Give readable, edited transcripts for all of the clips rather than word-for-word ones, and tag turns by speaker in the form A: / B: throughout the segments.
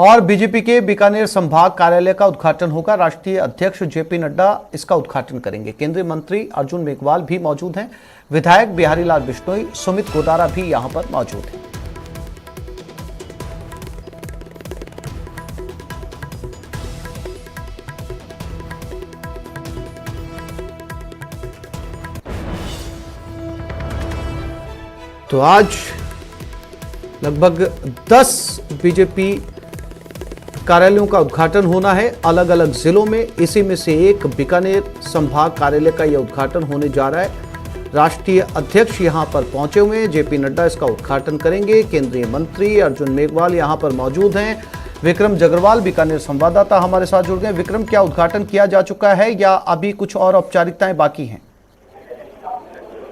A: और बीजेपी के बीकानेर संभाग कार्यालय का उद्घाटन होगा। राष्ट्रीय अध्यक्ष जेपी नड्डा इसका उद्घाटन करेंगे। केंद्रीय मंत्री अर्जुन मेघवाल भी मौजूद हैं। विधायक बिहारी लाल बिश्नोई, सुमित गोदारा भी यहां पर मौजूद हैं। तो आज लगभग 10 बीजेपी कार्यालयों का उद्घाटन होना है अलग अलग जिलों में। इसी में से एक बीकानेर संभाग कार्यालय का यह उद्घाटन होने जा रहा है। राष्ट्रीय अध्यक्ष यहां पर पहुंचे हुए हैं। जेपी नड्डा इसका उद्घाटन करेंगे। केंद्रीय मंत्री अर्जुन मेघवाल यहां पर मौजूद हैं। विक्रम जगरवाल बीकानेर संवाददाता हमारे साथ जुड़ गए। विक्रम, क्या उद्घाटन किया जा चुका है या अभी कुछ और औपचारिकताएं बाकी हैं?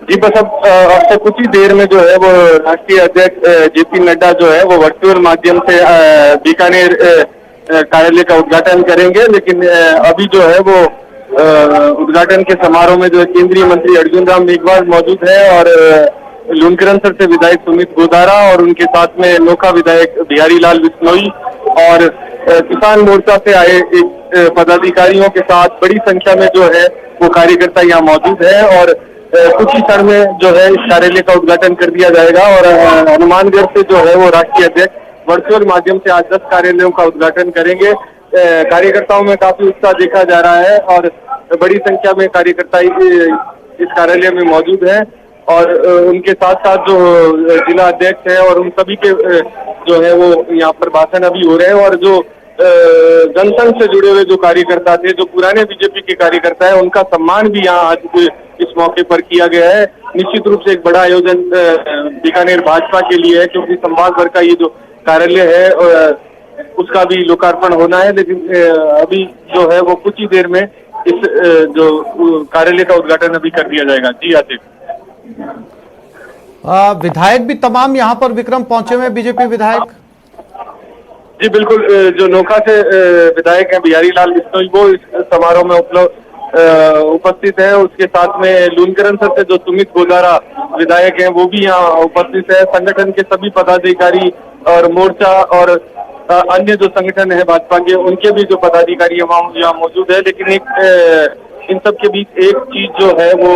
B: जी बस अब से कुछ ही देर में जो है वो राष्ट्रीय अध्यक्ष जेपी नड्डा जो है वो वर्चुअल माध्यम से बीकानेर कार्यालय का उद्घाटन करेंगे। लेकिन अभी जो है वो उद्घाटन के समारोह में जो है केंद्रीय मंत्री अर्जुन राम मेघवाल मौजूद है और लुनकरनसर से विधायक सुमित गोदारा और उनके साथ में नोखा विधायक बिहारी लाल बिश्नोई और किसान मोर्चा से आए एक पदाधिकारियों के साथ बड़ी संख्या में जो है वो कार्यकर्ता यहाँ मौजूद है। और कुछ ही क्षण में जो है इस कार्यालय का उद्घाटन कर दिया जाएगा। और हनुमानगढ़ से जो है वो राष्ट्रीय अध्यक्ष वर्चुअल माध्यम से आज 10 कार्यालयों का उद्घाटन करेंगे। कार्यकर्ताओं में काफी उत्साह देखा जा रहा है और बड़ी संख्या में कार्यकर्ता इस कार्यालय में मौजूद हैं। और उनके साथ साथ जो जिला अध्यक्ष है और उन सभी के जो है वो यहाँ पर भाषण अभी हो रहे हैं। और जो जनसंघ से जुड़े हुए जो कार्यकर्ता थे, जो पुराने बीजेपी के कार्यकर्ता है, उनका सम्मान भी यहाँ आज इस मौके पर किया गया है। निश्चित रूप से एक बड़ा आयोजन बीकानेर भाजपा के लिए है, क्योंकि संभाग भर का ये जो कार्यालय है उसका भी लोकार्पण होना है। लेकिन अभी जो है वो कुछ ही देर में इस जो कार्यालय का उद्घाटन अभी कर दिया जाएगा। जी आसिफ।
A: विधायक भी तमाम यहाँ पर विक्रम पहुंचे हुए, बीजेपी विधायक।
B: जी बिल्कुल, जो नोखा से विधायक है बिहारी लाल बिश्नोई वो इस समारोह में उपस्थित है। उसके साथ में लुनकरनसर से जो सुमित गोदारा विधायक हैं वो भी यहाँ उपस्थित है। संगठन के सभी पदाधिकारी और मोर्चा और अन्य जो संगठन है भाजपा के, उनके भी जो पदाधिकारी यहाँ मौजूद है। लेकिन इन सब के बीच एक चीज जो है वो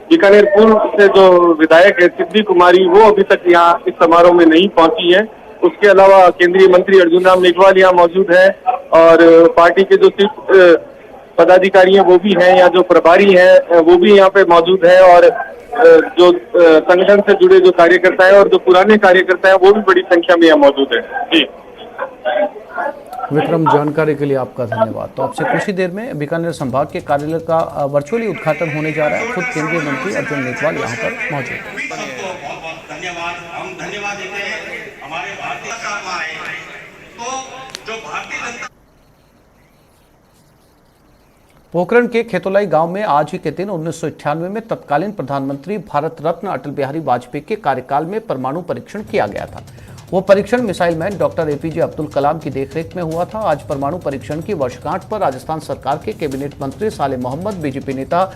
B: बीकानेर पूर्व से जो विधायक है सिद्धि कुमारी, वो अभी तक यहाँ इस समारोह में नहीं पहुंची है। उसके अलावा केंद्रीय मंत्री अर्जुन राम मेघवाल यहाँ मौजूद है और पार्टी के जो शीर्ष पदाधिकारी हैं वो भी हैं, या जो प्रभारी हैं वो भी यहाँ पे मौजूद है। और जो संगठन से जुड़े जो कार्यकर्ता हैं और जो पुराने कार्यकर्ता हैं वो भी बड़ी संख्या में यहाँ मौजूद है। जी
A: विक्रम, जानकारी के लिए आपका धन्यवाद। तो आपसे कुछ ही देर में बीकानेर संभाग के कार्यालय का वर्चुअली उद्घाटन होने जा रहा है। खुद केंद्रीय मंत्री अर्जुन मेघवाल यहाँ पर मौजूद है।
C: धन्यवाद, हम धन्यवाद देते हैं हमारे भारतीय साथ आए तो जो भारतीय जनता।
A: पोखरण के खेतोलाई गांव में आज ही के दिन 1998 में तत्कालीन प्रधानमंत्री भारत रत्न अटल बिहारी वाजपेयी के कार्यकाल में परमाणु परीक्षण किया गया था। वो परीक्षण missile man doctor APJ Abdul Kalam की देखरेख में हुआ था। आज परमाणु परीक्षण की वर्षगांठ पर राजस्थान सरकार के कैबिनेट मंत्री साले मोहम्मद, बीजेपी नेता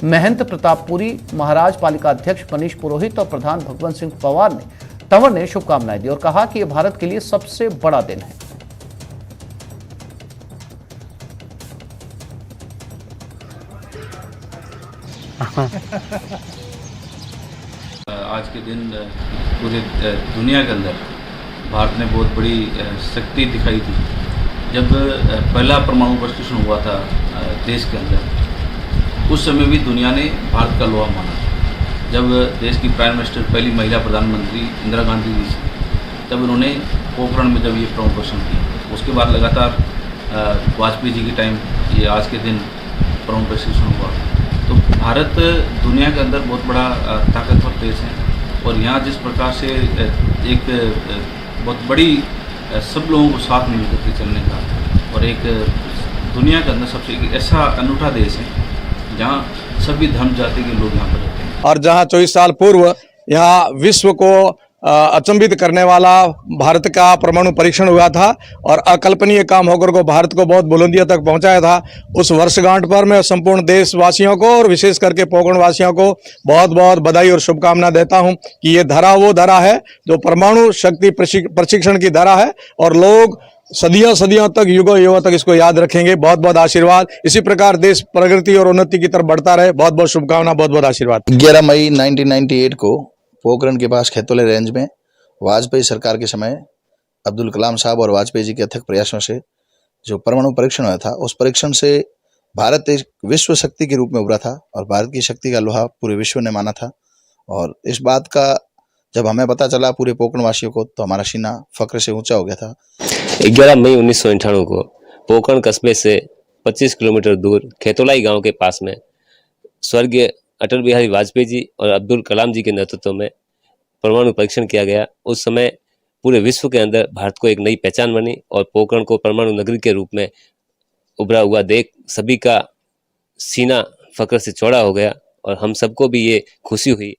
A: महंत प्रतापपुरी, महाराज पालिका अध्यक्ष मनीष पुरोहित और प्रधान भगवंत सिंह तंवर ने शुभकामनाएं दी और कहा कि यह भारत के लिए सबसे बड़ा दिन है।
D: आज के दिन पूरे दुनिया के अंदर भारत ने बहुत बड़ी शक्ति दिखाई थी। जब पहला परमाणु परीक्षण हुआ था देश के अंदर, उस समय भी दुनिया ने भारत का लोहा माना। जब देश की प्राइम मिनिस्टर, पहली महिला प्रधानमंत्री इंदिरा गांधी जी थी, तब उन्होंने पोखरण में जब ये परमाणु परीक्षण किया, उसके बाद लगातार वाजपेयी जी के टाइम ये आज के दिन परमाणु परीक्षण हुआ। तो भारत दुनिया के अंदर बहुत बड़ा ताकतवर देश है और यहाँ जिस प्रकार से एक बहुत बड़ी सब लोगों को साथ मिल करके चलने का और एक दुनिया के अंदर सबसे एक ऐसा अनूठा देश है जहाँ सभी धर्म जाति के लोग यहाँ पर रहते हैं।
E: और जहाँ 24 साल पूर्व यहाँ विश्व को अचंभित करने वाला भारत का परमाणु परीक्षण हुआ था और अकल्पनीय काम होकर को भारत को बहुत बुलंदियों तक पहुंचाया था। उस वर्षगांठ पर मैं संपूर्ण देशवासियों को और विशेष करके पोखरण वासियों को बहुत बहुत बधाई और शुभकामना देता हूं कि ये धरा वो धरा है जो परमाणु शक्ति प्रशिक्षण की धरा है और लोग सदियों सदियों तक, युगों युगों तक इसको याद रखेंगे। बहुत बहुत आशीर्वाद। इसी प्रकार देश प्रगति और उन्नति की तरफ बढ़ता रहे। बहुत बहुत शुभकामना, बहुत बहुत आशीर्वाद।
F: 11 मई 1998 को पोखरण के पास खेतोले रेंज में वाजपेयी सरकार के समय अब्दुल कलाम साहब और वाजपेयी जी के अथक प्रयासों से जो परमाणु परीक्षण हुआ था, उस परीक्षण से भारत एक विश्व शक्ति के रूप में उभरा था और भारत की शक्ति का लोहा पूरे विश्व ने माना था। और इस बात का जब हमें पता चला पूरे पोखरण वासियों को, तो हमारा सीना फक्र से ऊंचा हो गया था।
G: 11 मई 1998 को पोखरण कस्बे से 25 किलोमीटर दूर खेतोलाई गांव के पास में स्वर्गीय अटल बिहारी वाजपेयी जी और अब्दुल कलाम जी के नेतृत्व में परमाणु परीक्षण किया गया। उस समय पूरे विश्व के अंदर भारत को एक नई पहचान बनी और पोखरण को परमाणु नगरी के रूप में उभरा हुआ देख सभी का सीना फक्र से चौड़ा हो गया और हम सबको भी ये खुशी हुई।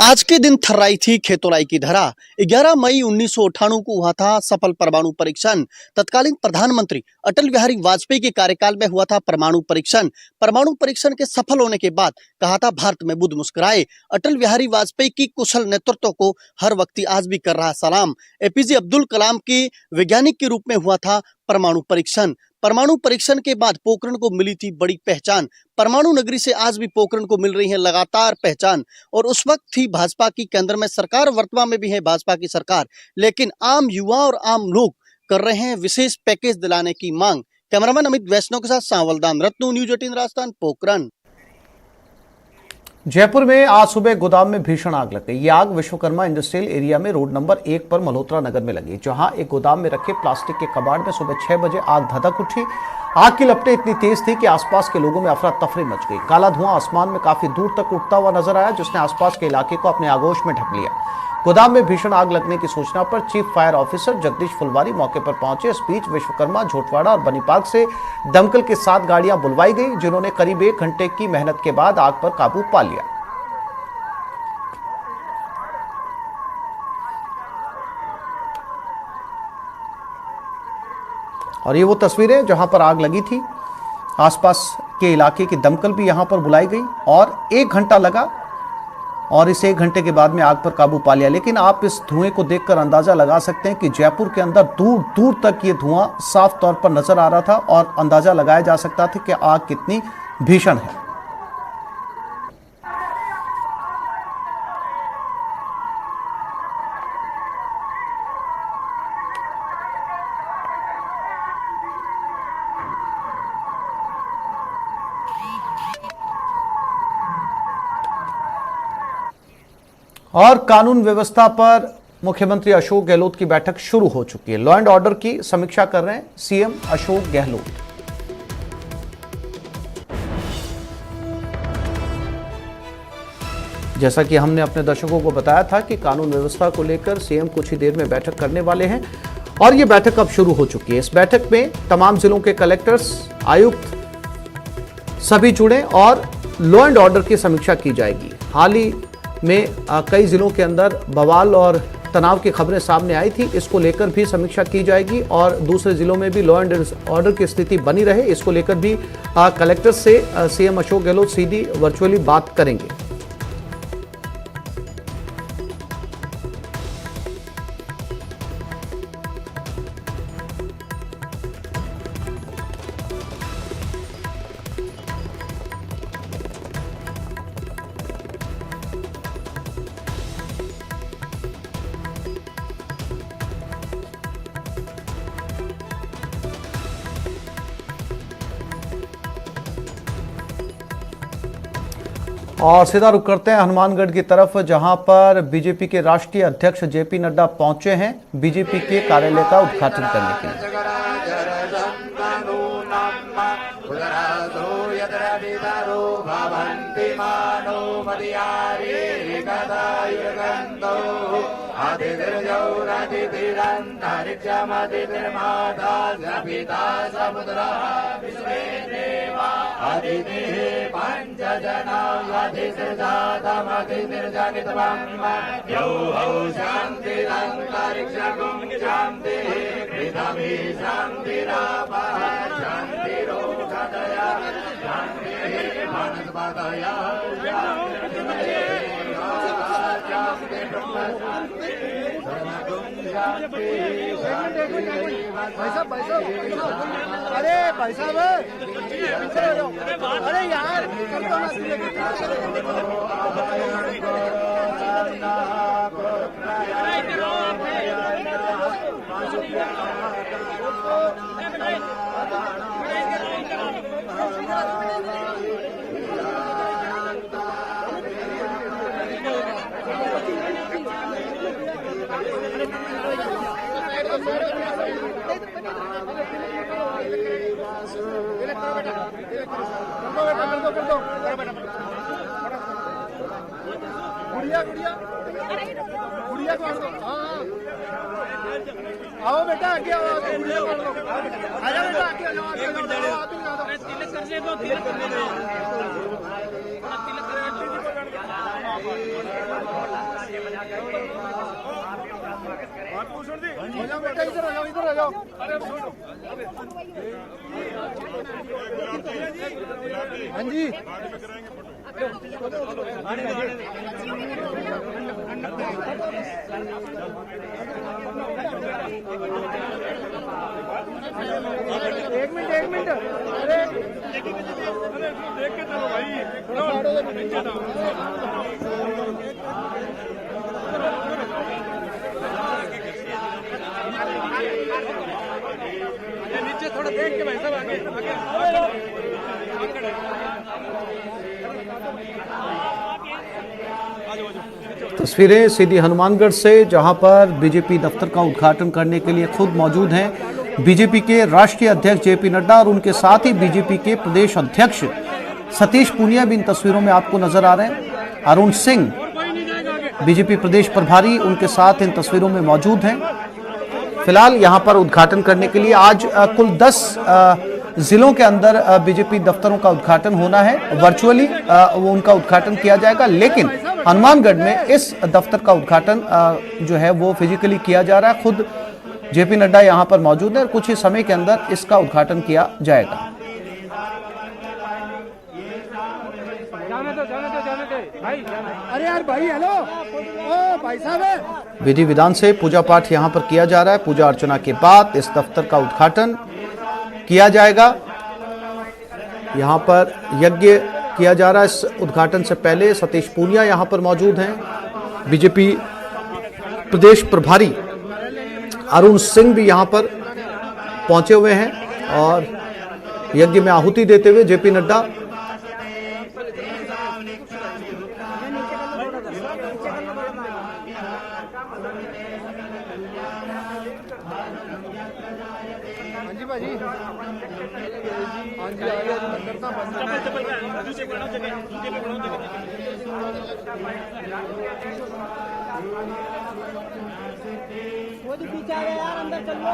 H: आज के दिन थर्राई थी खेतोलाई की धरा। 11 मई 1998 को हुआ था सफल परमाणु परीक्षण। तत्कालीन प्रधानमंत्री अटल बिहारी वाजपेयी के कार्यकाल में हुआ था परमाणु परीक्षण। परमाणु परीक्षण के सफल होने के बाद कहा था भारत में बुद्ध मुस्कुराए। अटल बिहारी वाजपेयी की कुशल नेतृत्व को हर व्यक्ति आज भी कर रहा सलाम। एपीजे अब्दुल कलाम के वैज्ञानिक के रूप में हुआ था परमाणु परीक्षण। परमाणु परीक्षण के बाद पोखरण को मिली थी बड़ी पहचान। परमाणु नगरी से आज भी पोखरण को मिल रही है लगातार पहचान। और उस वक्त थी भाजपा की केंद्र में सरकार, वर्तमान में भी है भाजपा की सरकार, लेकिन आम युवा और आम लोग कर रहे हैं विशेष पैकेज दिलाने की मांग। कैमरामैन अमित वैष्णव के साथ सांवलदान रत्नू, न्यूज 18 राजस्थान, पोखरण।
A: जयपुर में आज सुबह गोदाम में भीषण आग लग गई। ये आग विश्वकर्मा इंडस्ट्रियल एरिया में रोड नंबर 1 पर मल्होत्रा नगर में लगी, जहां एक गोदाम में रखे प्लास्टिक के कबाड़ में सुबह 6 बजे आग धधक उठी। आग की लपटें इतनी तेज थी कि आसपास के लोगों में अफरा तफरी मच गई। काला धुआं आसमान में काफी दूर तक उठता हुआ नजर आया, जिसने आसपास के इलाके को अपने आगोश में ढक लिया। गोदाम में भीषण आग लगने की सूचना पर चीफ फायर ऑफिसर जगदीश फुलवारी मौके पर पहुंचे। इस बीच विश्वकर्मा, झोटवाड़ा और बनी पार्क से दमकल के 7 गाड़ियां बुलवाई गई, जिन्होंने करीब 1 घंटे की मेहनत के बाद आग पर काबू पा लिया। और ये वो तस्वीरें जहां पर आग लगी थी। आसपास के इलाके की दमकल भी यहां पर बुलाई गई और 1 घंटा लगा और इस 1 घंटे के बाद में आग पर काबू पा लिया। लेकिन आप इस धुएं को देखकर अंदाजा लगा सकते हैं कि जयपुर के अंदर दूर दूर तक ये धुआं साफ तौर पर नजर आ रहा था और अंदाजा लगाया जा सकता था कि आग कितनी भीषण है। और कानून व्यवस्था पर मुख्यमंत्री अशोक गहलोत की बैठक शुरू हो चुकी है। लॉ एंड ऑर्डर की समीक्षा कर रहे हैं सीएम अशोक गहलोत। जैसा कि हमने अपने दर्शकों को बताया था कि कानून व्यवस्था को लेकर सीएम कुछ ही देर में बैठक करने वाले हैं और ये बैठक अब शुरू हो चुकी है। इस बैठक में तमाम जिलों के कलेक्टर्स, आयुक्त सभी जुड़े और लॉ एंड ऑर्डर की समीक्षा की जाएगी। हाल ही में कई जिलों के अंदर बवाल और तनाव की खबरें सामने आई थी, इसको लेकर भी समीक्षा की जाएगी और दूसरे जिलों में भी लॉ एंड ऑर्डर की स्थिति बनी रहे, इसको लेकर भी कलेक्टर से सीएम अशोक गहलोत सीधी वर्चुअली बात करेंगे। और सीधा रुख करते हैं हनुमानगढ़ की तरफ, जहां पर बीजेपी के राष्ट्रीय अध्यक्ष जेपी नड्डा पहुंचे हैं बीजेपी के कार्यालय का उद्घाटन करने के लिए।
H: अरे भाई साहब, अरे यार गुड़िया को आओ बेटा, आगे आओ, गुड़िया को आजा बेटा, आगे आ जाओ, बेटा इधर आ जाओ, इधर आ जाओ। हाँ जी, एक मिनट, अरे देख के चलो भाई, नीचे थोड़ा देख के भाई साहब, आगे
A: तस्वीरें सीधी हनुमानगढ़ से, जहां पर बीजेपी दफ्तर का उद्घाटन करने के लिए खुद मौजूद हैं बीजेपी के राष्ट्रीय अध्यक्ष जेपी नड्डा और उनके साथ ही बीजेपी के प्रदेश अध्यक्ष सतीश पूनिया भी इन तस्वीरों में आपको नजर आ रहे हैं। अरुण सिंह बीजेपी प्रदेश प्रभारी उनके साथ इन तस्वीरों में मौजूद हैं। फिलहाल यहां पर उद्घाटन करने के लिए आज कुल 10 जिलों के अंदर बीजेपी दफ्तरों का उद्घाटन होना है। वर्चुअली उनका उद्घाटन किया जाएगा, लेकिन हनुमानगढ़ में इस दफ्तर का उद्घाटन जो है वो फिजिकली किया जा रहा है। खुद जेपी नड्डा यहां पर मौजूद है और कुछ ही समय के अंदर इसका उद्घाटन किया जाएगा।
H: अरे यार भाई, हेलो, ओ भाई साहब।
A: विधि विधान से पूजा पाठ यहां पर किया जा रहा है। पूजा अर्चना के बाद इस दफ्तर का उद्घाटन किया जाएगा। यहां पर यज्ञ किया जा रहा है। इस उद्घाटन से पहले सतीश पूनिया यहां पर मौजूद हैं। बीजेपी प्रदेश प्रभारी अरुण सिंह भी यहां पर पहुंचे हुए हैं और यज्ञ में आहुति देते हुए जेपी नड्डा
I: यार अंदर चल लो,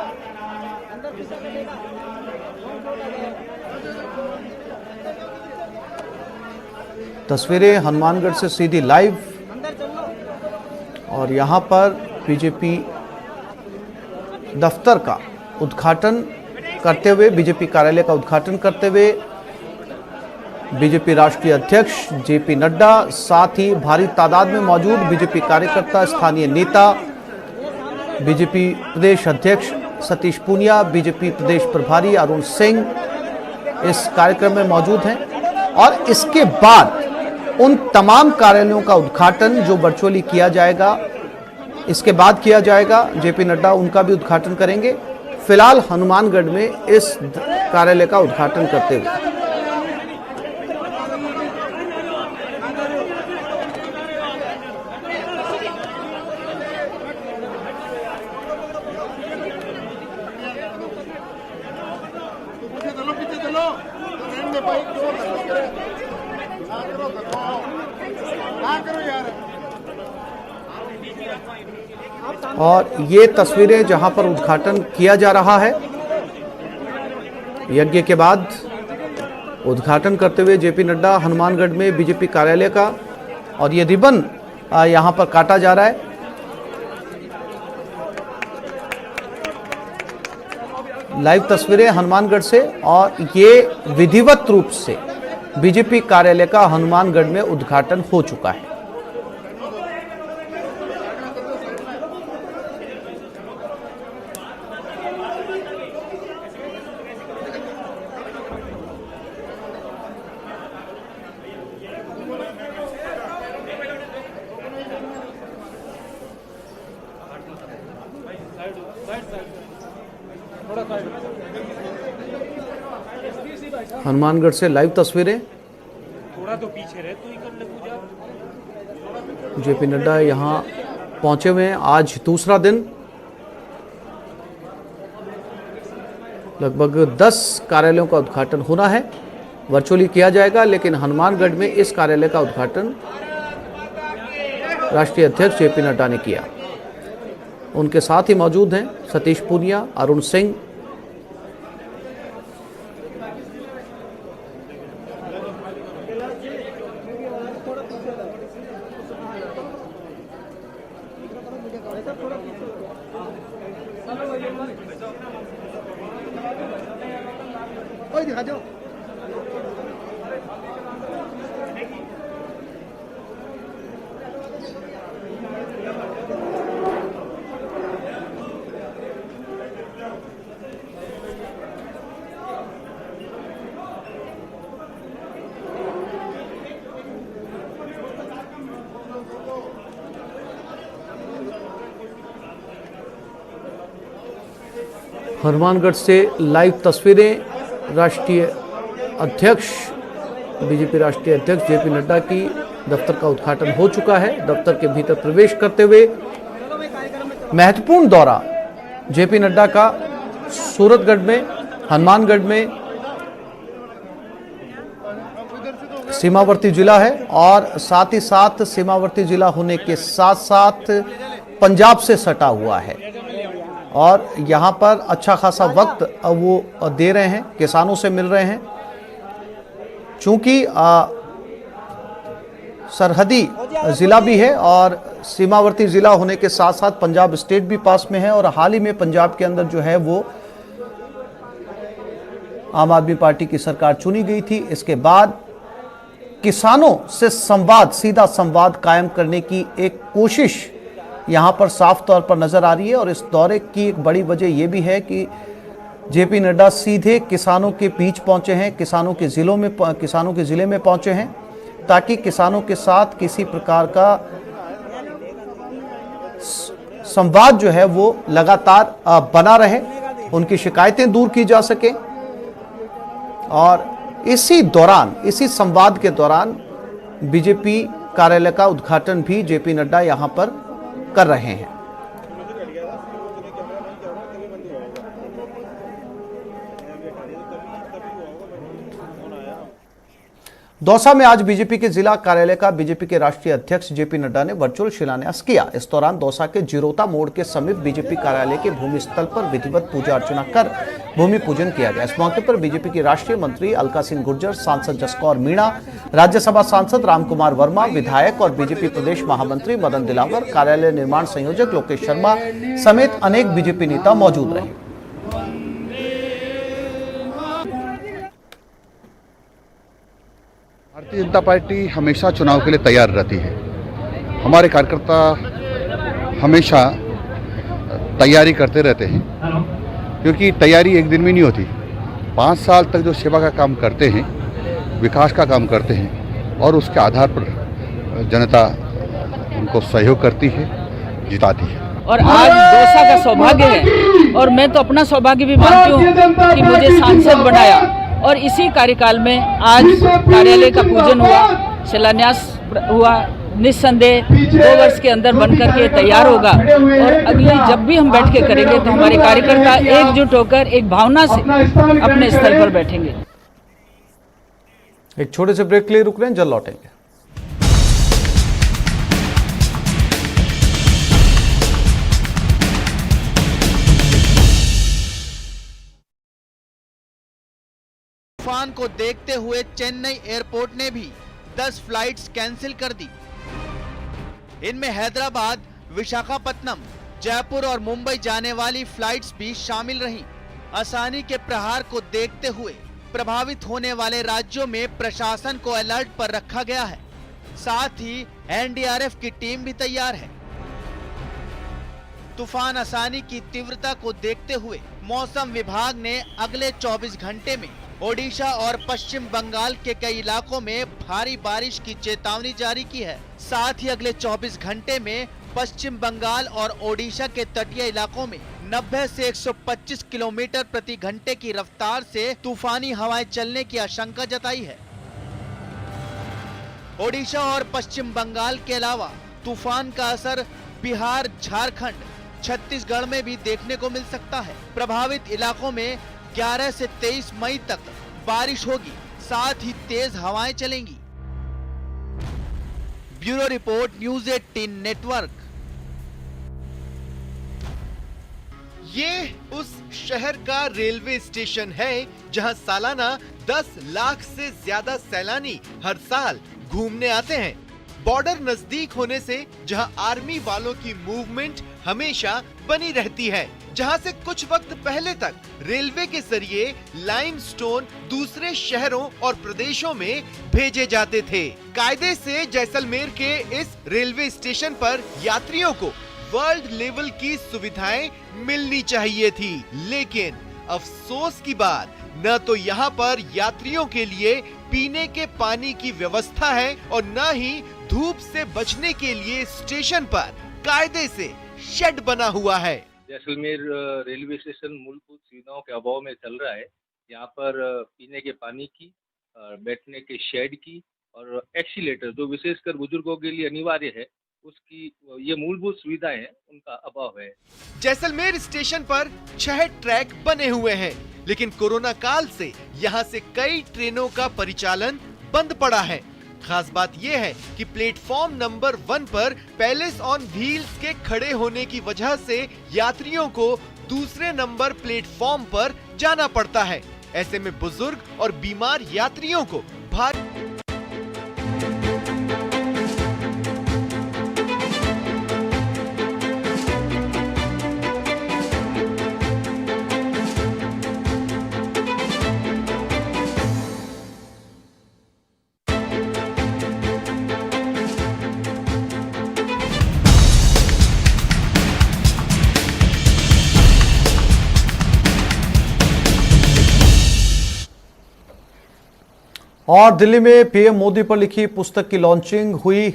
I: अंदर पीछा करेगा।
A: तस्वीरें हनुमानगढ़ से सीधी लाइव, और यहां पर बीजेपी दफ्तर का उद्घाटन करते हुए, बीजेपी कार्यालय का उद्घाटन करते हुए बीजेपी राष्ट्रीय अध्यक्ष जेपी नड्डा, साथ ही भारी तादाद में मौजूद बीजेपी कार्यकर्ता, स्थानीय नेता, बीजेपी प्रदेश अध्यक्ष सतीश पूनिया, बीजेपी प्रदेश प्रभारी अरुण सिंह इस कार्यक्रम में मौजूद हैं। और इसके बाद उन तमाम कार्यालयों का उद्घाटन जो वर्चुअली किया जाएगा, इसके बाद किया जाएगा। जेपी नड्डा उनका भी उद्घाटन करेंगे। फिलहाल हनुमानगढ़ में इस कार्यालय का उद्घाटन करते हुए और ये तस्वीरें जहां पर उद्घाटन किया जा रहा है, यज्ञ के बाद उद्घाटन करते हुए जेपी नड्डा हनुमानगढ़ में बीजेपी कार्यालय का, और ये रिबन यहां पर काटा जा रहा है। लाइव तस्वीरें हनुमानगढ़ से, और ये विधिवत रूप से बीजेपी कार्यालय का हनुमानगढ़ में उद्घाटन हो चुका है। हनुमानगढ़ से लाइव तस्वीरें।
I: थोड़ा तो पीछे रहे, तू ही कर ले पूजा।
A: जेपी नड्डा यहां पहुंचे हुए हैं। आज दूसरा दिन लगभग 10 कार्यालयों का उद्घाटन होना है। वर्चुअली किया जाएगा, लेकिन हनुमानगढ़ में इस कार्यालय का उद्घाटन राष्ट्रीय अध्यक्ष जेपी नड्डा ने किया। उनके साथ ही मौजूद हैं सतीश पूनिया, अरुण सिंह,
H: दिखा दो।
A: हनुमानगढ़ से लाइव तस्वीरें। राष्ट्रीय अध्यक्ष, बीजेपी राष्ट्रीय अध्यक्ष जेपी नड्डा की दफ्तर का उद्घाटन हो चुका है। दफ्तर के भीतर प्रवेश करते हुए महत्वपूर्ण दौरा जेपी नड्डा का सूरतगढ़ में, हनुमानगढ़ में सीमावर्ती जिला है और साथ ही साथ सीमावर्ती जिला होने के साथ साथ पंजाब से सटा हुआ है और यहाँ पर अच्छा खासा वक्त वो दे रहे हैं, किसानों से मिल रहे हैं। चूंकि सरहदी ज़िला भी है और सीमावर्ती ज़िला होने के साथ साथ पंजाब स्टेट भी पास में है और हाल ही में पंजाब के अंदर जो है वो आम आदमी पार्टी की सरकार चुनी गई थी। इसके बाद किसानों से संवाद, सीधा संवाद कायम करने की एक कोशिश यहाँ पर साफ तौर पर नजर आ रही है और इस दौरे की एक बड़ी वजह यह भी है कि जेपी नड्डा सीधे किसानों के बीच पहुंचे हैं, किसानों के ज़िले में पहुंचे हैं ताकि किसानों के साथ किसी प्रकार का संवाद जो है वो लगातार बना रहे, उनकी शिकायतें दूर की जा सके। और इसी संवाद के दौरान बीजेपी कार्यालय का उद्घाटन भी जेपी नड्डा यहां पर कर रहे हैं। दौसा में आज बीजेपी के जिला कार्यालय का बीजेपी के राष्ट्रीय अध्यक्ष जेपी नड्डा ने वर्चुअल शिलान्यास किया। इस दौरान दौसा के जिरोता मोड़ के समीप बीजेपी कार्यालय के भूमि स्थल पर विधिवत पूजा अर्चना कर भूमि पूजन किया गया। इस मौके पर बीजेपी की राष्ट्रीय मंत्री अलका सिंह गुर्जर, सांसद जसकौर मीणा, राज्यसभा सांसद रामकुमार वर्मा, विधायक और बीजेपी प्रदेश महामंत्री मदन दिलावर, कार्यालय निर्माण संयोजक लोकेश शर्मा समेत अनेक बीजेपी नेता मौजूद रहे।
J: भारतीय जनता पार्टी हमेशा चुनाव के लिए तैयार रहती है। हमारे कार्यकर्ता हमेशा तैयारी करते रहते हैं, क्योंकि तैयारी एक दिन में नहीं होती। 5 साल तक जो सेवा का काम करते हैं, विकास का काम करते हैं और उसके आधार पर जनता उनको सहयोग करती है, जिताती है।
K: और आज दौसा का सौभाग्य है और मैं तो अपना सौभाग्य भी मानती हूँ कि मुझे सांसद बनाया और इसी कार्यकाल में आज कार्यालय का पूजन हुआ, शिलान्यास हुआ। निस्संदेह 2 वर्ष के अंदर बनकर के तैयार होगा और अगली जब भी हम बैठ के करेंगे तो हमारे कार्यकर्ता एकजुट होकर एक भावना से अपने स्थल पर बैठेंगे।
A: एक छोटे से ब्रेक के लिए रुक रहे हैं, जल्द लौटेंगे।
H: तूफान को देखते हुए चेन्नई एयरपोर्ट ने भी 10 फ्लाइट्स कैंसिल कर दी। इनमें हैदराबाद, विशाखापत्तनम, जयपुर और मुंबई जाने वाली फ्लाइट्स भी शामिल रहीं। आसानी के प्रहार को देखते हुए प्रभावित होने वाले राज्यों में प्रशासन को अलर्ट पर रखा गया है। साथ ही एनडीआरएफ की टीम भी तैयार है। तूफान आसानी की तीव्रता को देखते हुए मौसम विभाग ने अगले 24 घंटे में ओडिशा और पश्चिम बंगाल के कई इलाकों में भारी बारिश की चेतावनी जारी की है। साथ ही अगले 24 घंटे में पश्चिम बंगाल और ओडिशा के तटीय इलाकों में 90 से 125 किलोमीटर प्रति घंटे की रफ्तार से तूफानी हवाएं चलने की आशंका जताई है। ओडिशा और पश्चिम बंगाल के अलावा तूफान का असर बिहार, झारखंड, छत्तीसगढ़ में भी देखने को मिल सकता है। प्रभावित इलाकों में 11 से 23 मई तक बारिश होगी, साथ ही तेज हवाएं चलेंगी। Bureau report, news 18 network. ये उस शहर का रेलवे स्टेशन है जहां सालाना 10 लाख से ज्यादा सैलानी हर साल घूमने आते हैं। बॉर्डर नजदीक होने से जहां आर्मी वालों की मूवमेंट हमेशा बनी रहती है, जहां से कुछ वक्त पहले तक रेलवे के जरिए लाइमस्टोन दूसरे शहरों और प्रदेशों में भेजे जाते थे। कायदे से जैसलमेर के इस रेलवे स्टेशन पर यात्रियों को वर्ल्ड लेवल की सुविधाएं मिलनी चाहिए थी, लेकिन अफसोस की बात, न तो यहाँ पर यात्रियों के लिए पीने के पानी की व्यवस्था है और न ही धूप से बचने के लिए स्टेशन पर कायदे से शेड बना हुआ है।
L: जैसलमेर रेलवे स्टेशन मूलभूत सुविधाओं के अभाव में चल रहा है। यहाँ पर पीने के पानी की, बैठने के शेड की और एक्सीलेटर, जो विशेषकर बुजुर्गों के लिए अनिवार्य है, उसकी ये मूलभूत सुविधाएं हैं, उनका अभाव है।
H: जैसलमेर स्टेशन पर 6 ट्रैक बने हुए हैं, लेकिन कोरोना काल से यहाँ से कई ट्रेनों का परिचालन बंद पड़ा है। खास बात यह है कि प्लेटफॉर्म नंबर 1 पर पैलेस ऑन व्हील्स के खड़े होने की वजह से यात्रियों को दूसरे नंबर प्लेटफॉर्म पर जाना पड़ता है। ऐसे में बुजुर्ग और बीमार यात्रियों को भारी
A: और दिल्ली में पीएम मोदी पर लिखी पुस्तक की लॉन्चिंग हुई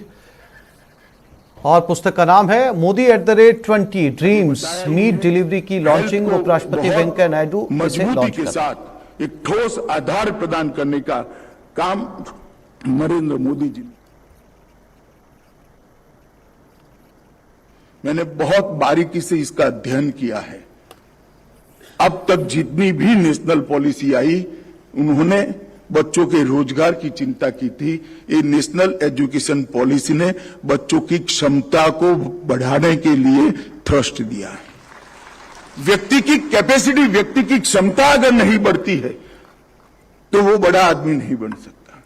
A: और पुस्तक का नाम है मोदी @20 ड्रीम्स मीट डिलीवरी की लॉन्चिंग। उपराष्ट्रपति वेंकैया नायडू
M: मजबूती के साथ एक ठोस आधार प्रदान करने का काम नरेंद्र मोदी जी ने। मैंने बहुत बारीकी से इसका अध्ययन किया है। अब तक जितनी भी नेशनल पॉलिसी आई, उन्होंने बच्चों के रोजगार की चिंता की थी। ये नेशनल एजुकेशन पॉलिसी ने बच्चों की क्षमता को बढ़ाने के लिए थ्रस्ट दिया है। व्यक्ति की कैपेसिटी, व्यक्ति की क्षमता अगर नहीं बढ़ती है तो वो बड़ा आदमी नहीं बन सकता।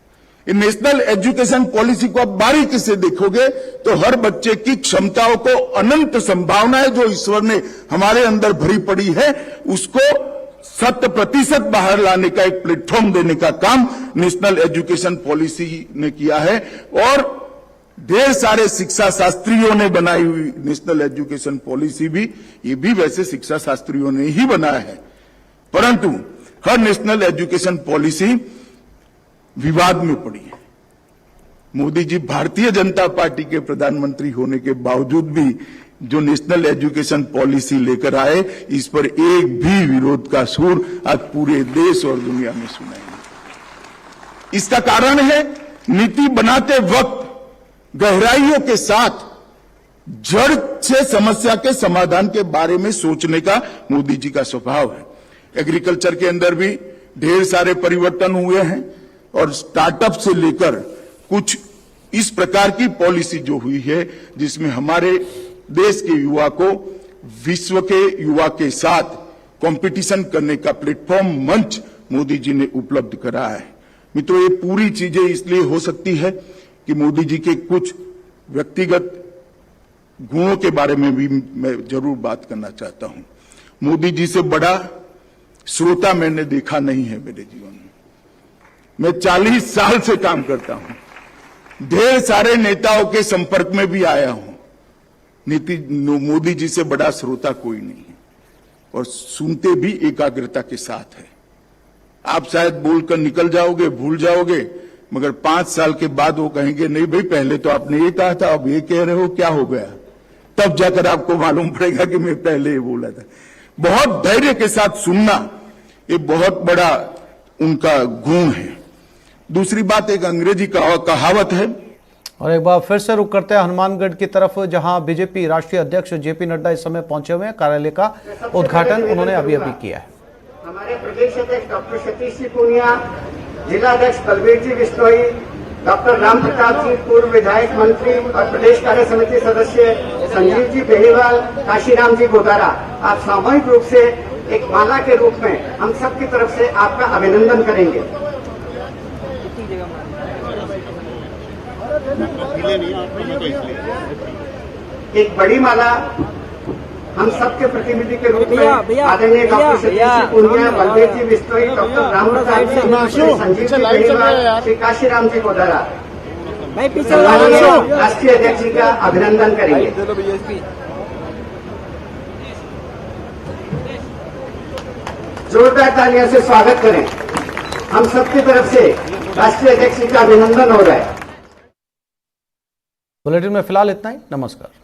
M: ये नेशनल एजुकेशन पॉलिसी को आप बारीकी से देखोगे तो हर बच्चे की क्षमताओं को, अनंत संभावनाएं जो ईश्वर ने हमारे अंदर भरी पड़ी है, उसको 100% बाहर लाने का एक प्लेटफॉर्म देने का काम नेशनल एजुकेशन पॉलिसी ने किया है। और ढेर सारे शिक्षा शास्त्रियों ने बनाई हुई नेशनल एजुकेशन पॉलिसी भी, ये भी वैसे शिक्षा शास्त्रियों ने ही बनाया है, परंतु हर नेशनल एजुकेशन पॉलिसी विवाद में पड़ी है। मोदी जी भारतीय जनता पार्टी के प्रधानमंत्री होने के बावजूद भी जो नेशनल एजुकेशन पॉलिसी लेकर आए, इस पर एक भी विरोध का सुर आज पूरे देश और दुनिया में सुनाई नहीं। इसका कारण है नीति बनाते वक्त गहराइयों के साथ जड़ से समस्या के समाधान के बारे में सोचने का मोदी जी का स्वभाव है। एग्रीकल्चर के अंदर भी ढेर सारे परिवर्तन हुए हैं और स्टार्टअप से लेकर कुछ इस प्रकार की पॉलिसी जो हुई है जिसमें हमारे देश के युवा को विश्व के युवा के साथ कंपटीशन करने का प्लेटफॉर्म, मंच मोदी जी ने उपलब्ध कराया है। मित्रों, ये पूरी चीजें इसलिए हो सकती है कि मोदी जी के कुछ व्यक्तिगत गुणों के बारे में भी मैं जरूर बात करना चाहता हूं। मोदी जी से बड़ा श्रोता मैंने देखा नहीं है मेरे जीवन में। मैं 40 साल से काम करता हूं, ढेर सारे नेताओं के संपर्क में भी आया हूं। मोदी जी से बड़ा श्रोता कोई नहीं है और सुनते भी एकाग्रता के साथ है। आप शायद बोलकर निकल जाओगे, भूल जाओगे, मगर 5 साल के बाद वो कहेंगे नहीं भाई पहले तो आपने ये कहा था, अब ये कह रहे हो, क्या हो गया? तब जाकर आपको मालूम पड़ेगा कि मैं पहले ये बोला था। बहुत धैर्य के साथ सुनना, ये बहुत बड़ा उनका गुण है। दूसरी बात, एक अंग्रेजी कहावत है।
A: और एक बार फिर से रुक करते हैं हनुमानगढ़ की तरफ, जहां बीजेपी राष्ट्रीय अध्यक्ष जेपी नड्डा इस समय पहुंचे हुए हैं। कार्यालय का उद्घाटन उन्होंने अभी किया है।
N: हमारे प्रदेश अध्यक्ष डॉक्टर सतीश जी पूनिया, जिला अध्यक्ष बलबीर जी बिश्नोई, डॉक्टर राम प्रताप जी पूर्व विधायक मंत्री और प्रदेश कार्य समिति सदस्य संजीव जी बेनीवाल, काशीराम जी गोदारा, आप सामूहिक रूप से एक माला के रूप में हम सबकी तरफ से आपका अभिनंदन करेंगे। एक बड़ी माला हम सबके प्रतिनिधि के रूप में आदरणीय डॉक्टर सतीश जी पूनिया, बलबीर जी बिश्नोई, डॉक्टर राम प्रताप जी, संजीव जी बेनीवाल, श्री काशीराम जी गोदारा, राष्ट्रीय अध्यक्ष जी का अभिनंदन करेंगे। जोरदार तालियों से स्वागत करें। हम सबकी तरफ से राष्ट्रीय अध्यक्ष जी का अभिनंदन हो रहा है।
A: बुलेटिन में फिलहाल इतना ही। नमस्कार।